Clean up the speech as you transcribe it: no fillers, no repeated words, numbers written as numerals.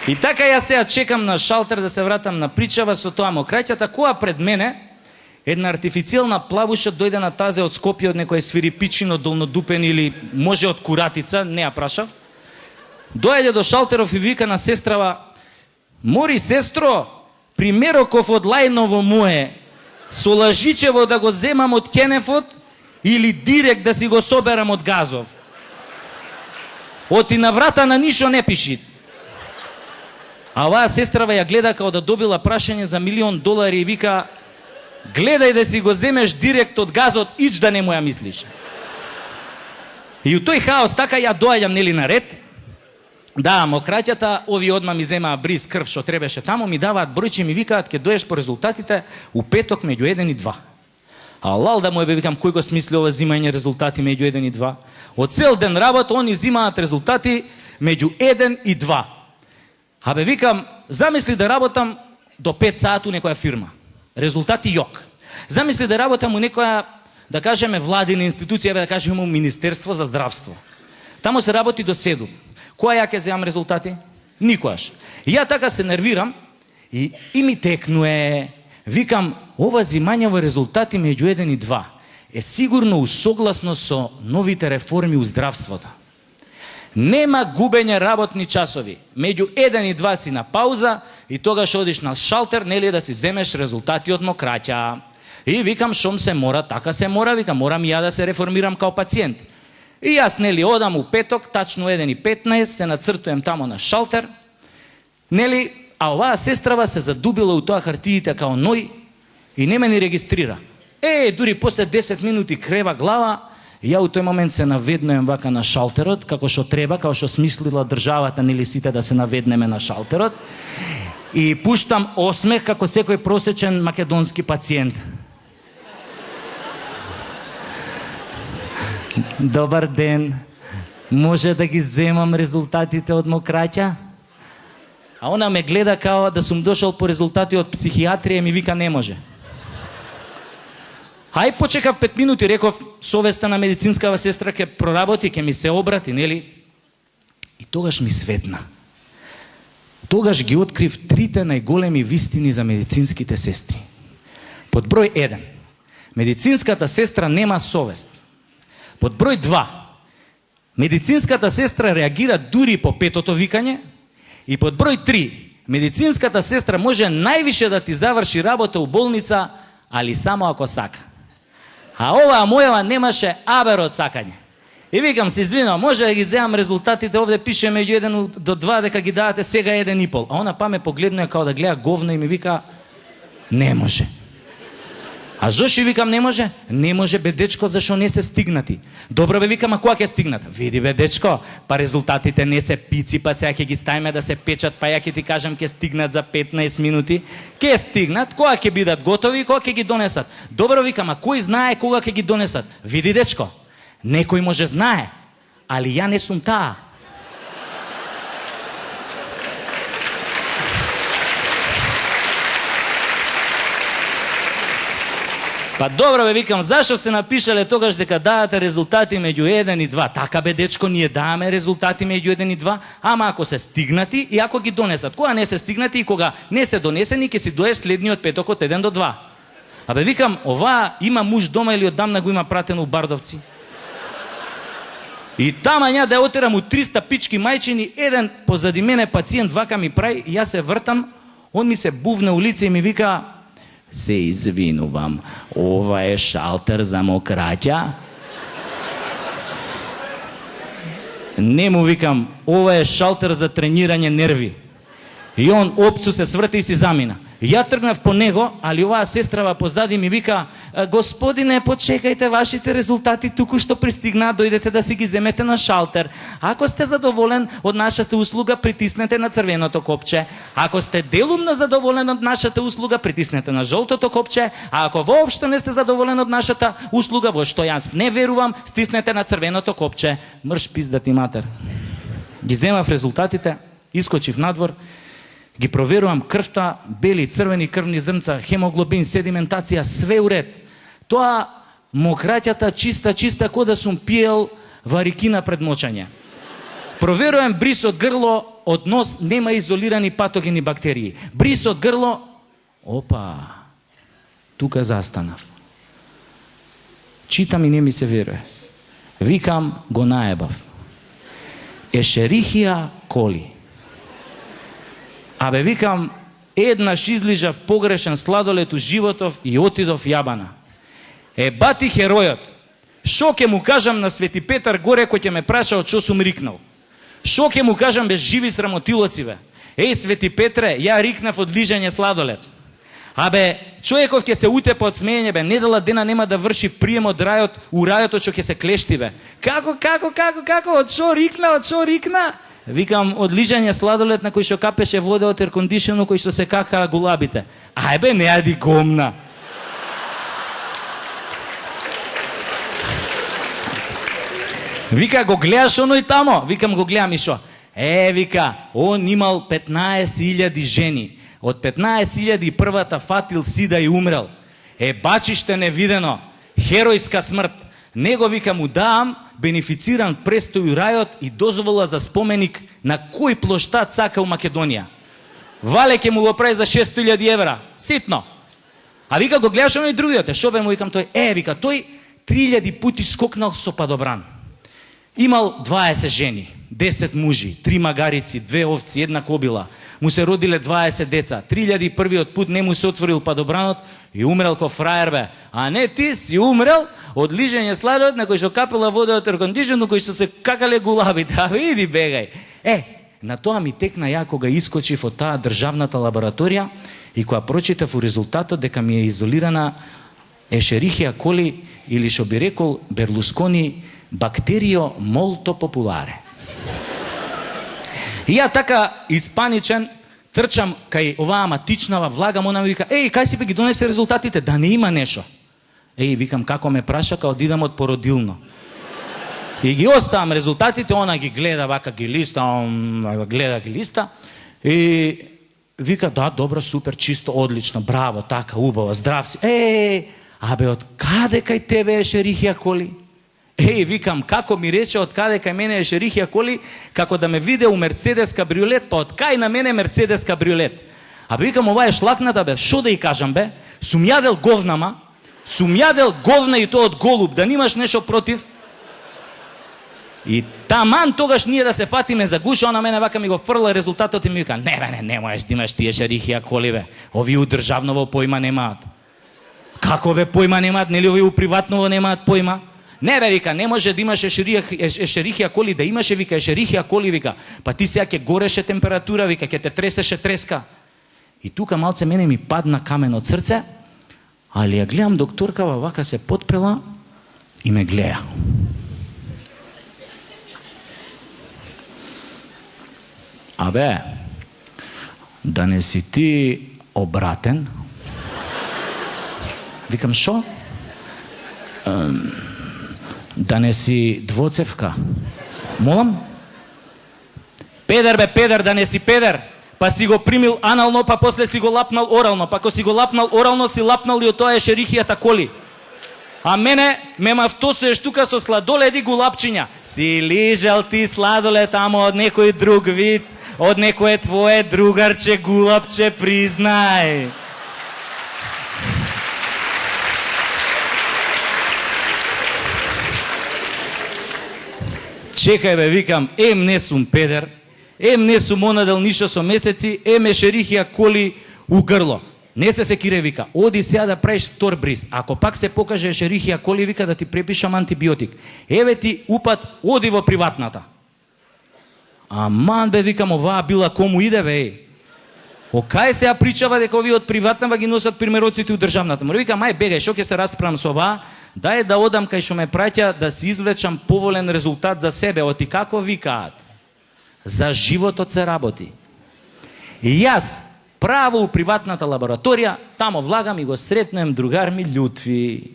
И така јас сега чекам на шалтер да се вратам на причава со тоа мокраќата, која пред мене една артифицијална плавуша дојде на тазе од Скопје, од некој свирипичин, од долнодупен или може од Куратица, не ја прашав. Дојде до шалтеров и вика на сестрава: "Мори, сестро, примероков од Лајново мое, со лажичево да го земам од Кенефот или директ да си го соберам од Газов? Оти на врата на нишо не пиши." А оваа сестрава ја гледа као да добила прашање за $1.000.000 и вика: "Гледај да си го земеш директ од Газот, ич да не му ја мислиш." И у тој хаос така ја доаѓам нели на ред. Да, мокраќата, ови одма ми земаа бриз крв што требеше таму, ми даваат бројче и ми викаат: "Ке доеш по резултатите у петок меѓу 1 и 2. Алал да му е, бе, викам, кој го смисли ова зимање резултати меѓу 1 и 2? Од цел ден работа, они зимаат резултати меѓу 1 и 2. Абе, викам, замисли да работам до 5 сати у некоја фирма. Резултати јок. Замисли да работам у некоја, да кажеме, владина институција, да кажеме у Министерство за здравство. Таму се работи до 7. Која ја ќе земам резултати? Никојаш. И ја така се нервирам и ми текнуе. Викам, ова зимањево резултати меѓу 1 и 2 е сигурно усогласно со новите реформи у здравството. Нема губење работни часови. Меѓу 1 и 2 си на пауза и тогаш одиш на шалтер, нели, да си земеш резултати од мокраќа. И викам, шом се мора, така се мора, викам, морам ја да се реформирам као пациент. И јас, нели, одам у петок, тачно 1:15, се нацртуjem тамо на шалтер, нели, а оваа сестрава се задубила у тоа хартиите као ној и не ме ни регистрира. Дури после 10 минути крева глава, ја у тој момент се наведнуjem вака на шалтерот, како што треба, како што смислила државата, нели сите да се наведнеме на шалтерот, и пуштам осмех како секој просечен македонски пациент. Добар ден, може да ги земам резултатите од мокраќа? А она ме гледа као да сум дошол по резултати од психијатрија и ми вика не може. Ај почекав 5 минути, реков, совеста на медицинскава сестра ке проработи, ке ми се обрати, нели? И тогаш ми светна. Тогаш ги открив трите најголеми вистини за медицинските сестри. Под број 1. Медицинската сестра нема совест. Под број 2. Медицинската сестра реагира дури по петото викање. И под број 3. Медицинската сестра може највише да ти заврши работа у болница, али само ако сака. А оваа мојава немаше абер од сакање. И викам, се извинувам, може да ги земам резултатите, овде пише меѓу 1 до 2 дека ги давате сега 1,5. А она па ме погледнува као да гледа говно и ми вика, не може. А зошто викам не може? Не може, бе дечко, зашо не се стигнати. Добро, бе, викам, а која ќе стигнат? Види, бе дечко, па резултатите не се пици, па сега ќе ги ставиме да се печат, па ја ќе ти кажам ќе стигнат за 15 минути. Ќе стигнат, кога ќе бидат готови и кога ќе ги донесат. Добро, викам, а кој знае кога ќе ги донесат? Види, дечко, некој може знае, али ја не сум таа. Па добро, бе, викам, зашо сте напишале тогаш дека давате резултати меѓу 1 и 2? Така, бе, дечко, ние даваме резултати меѓу 1 и 2, ама ако се стигнати и ако ги донесат. Кога не се стигнати и кога не се донесени, ќе си доеш следниот петок од 1 до 2. А бе, викам, ова има муж дома или оддамна го има пратено у Бардовци? И тама ја да ја отерам у 300 пички мајчини, еден позади мене пациент вака ми прави, и јас се вртам, он ми се бувна улица и ми вика, се извинувам, ова е шалтер за мокраќа? Не му викам, ова е шалтер за тренирање нерви. И он опцу се сврти и си замина. Ја тргнав по него, али оваа сестрава позади ми вика, господине, почекајте, вашите резултати туку што пристигнаа, дојдете да си ги земете на шалтер. Ако сте задоволен од нашата услуга, притиснете на црвеното копче. Ако сте делумно задоволен од нашата услуга, притиснете на жолтото копче. А ако воопшто не сте задоволен од нашата услуга, во што јас не верувам, стиснете на црвеното копче. Мрш пиздати матер. Ги земав резултатите, искочив надвор, ги проверувам крвта, бели, црвени крвни зрнца, хемоглобин, седиментација, све уред. Тоа мокраќата чиста, кој да сум пиел варикина пред мочање. Проверувам бриз од грло, од нос нема изолирани патогени бактерии. Бриз од грло, опа, тука застанав. Читам и не ми се веруе. Викам, го наебав. Ешерихија коли. Абе, викам, еднаш излижав погрешен сладолед у животов и отидов јабана. Бати херојот. Шо ќе му кажам на Свети Петар горе кој ќе ме праша од шо сум рикнал? Шо ќе му кажам без живи срамотилоци, бе? Свети Петре, ја рикнав од лижање сладолед. Абе, човеков ќе се утепа од смеење, бе, недела дена нема да врши прием од рајот, у рајот што ќе се клешти, бе. Како, од шо рикна? Викам, од лижање сладолед на кој што капеше вода од еркондишено, кој што се какаа гулабите. Ајбе, не јади гомна. Вика, го гледаш оној тамо? Викам, го гледам и шо? Вика, он имал 15.000 жени. Од 15.000 првата фатил сида и умрел. Бачиште невидено. Херојска смрт. Него, вика, му даам бенефициран престој у рајот и дозвола за споменик на кој плоштад сака у Македонија. Вале ќе му го прави за 600.000 евра. Ситно. А вика, го гледаш оној другиот. Шо бе, му викам тој? Вика, тој 3000 пути скокнал со падобран. Имал 20 жени, 10 мужи, 3 магарици, 2 овци, 1 кобила. Му се родиле 20 деца. 3001 пут не му се отворил падобранот и умрел ко фраер, бе. А не ти си умрел од лижање сладолед на кој што капела вода од еркондишено, кој што се какале гулабите. А види, бегај. На тоа ми текна ја кога искочив од таа државната лабораторија и кога прочитав у резултатот дека ми е изолирана Ешерихија коли или што би рекол Берлускони бактерио молто популаре. И ја така испаничен трчам кај оваа матичнава, влагам, она ми вика, кај си бе ги донесе резултатите, да не има нешто. Викам, како ме праша, као одидам од породилно. И ги оставам резултатите, она ги гледа, вака ги листа, и вика, да, добро, супер, чисто, одлично, браво, така, убаво, здрав си. Абе, од каде кај тебе Ешерихија коли? Викам, како ми рече од каде кај мене Ешерихија коли, како да ме виде у Мерцедес кабриолет, па од кај на мене Мерцедес кабриолет. Абе, викам, ова е шлакната, бе, шо да и кажам, бе? Сум јадел говна и тоа од голуб, да немаш нешто против? И таман тогаш ние да се фатиме за гуша, она мене вака ми го фрла резултатот и ми вика, не можеш да имаш ти Ешерихија коли, бе. Овие у државново појма немаат. Како, бе, појма немаат, нели овие у приватново немаат појма? Не, бе, вика, не може да имаш Ешерихија коли, да имаше, вика, Ешерихија коли, вика, па ти сега ќе гореше температура, вика, ќе те тресеше треска. И тука малце мене ми падна камен од срце, али ја гледам докторкава, вака се потпрела и ме гледа. Абе, да не си ти обратен? Викам, шо? Да не си двоцевка. Молам? Педер, бе, педер, да не си педер. Па си го примил анално, па после си го лапнал орално. Па ко си го лапнал орално, си лапнал и од тоа Ешерихијата коли. А мене ме мавтосуеш тука со сладоледи гулапчиња. Си лижал ти сладолед, ама од некој друг вид, од некое твое другарче гулапче, признај. Чекај, бе, викам, не сум педер, не сум онадел ништо со месеци, Ешерихија коли у грло. Не се секире, вика, оди сега да правиш втор бриз. Ако пак се покаже Ешерихија коли, вика, да ти препишам антибиотик. Еве ти упат, оди во приватната. Аман, бе, викам, оваа била кому иде, бе. Кај се ја причава дека овие од приватната ги носат примероците у државната. Ма викам, ај бегај, шо ќе се расправам со оваа? Дај да одам кај што ме праќа да си извлечам поволен резултат за себе. Оти како викаат? За животот се работи. И јас право у приватната лабораторија, тамо влагам и го сретнем другар ми Љутви.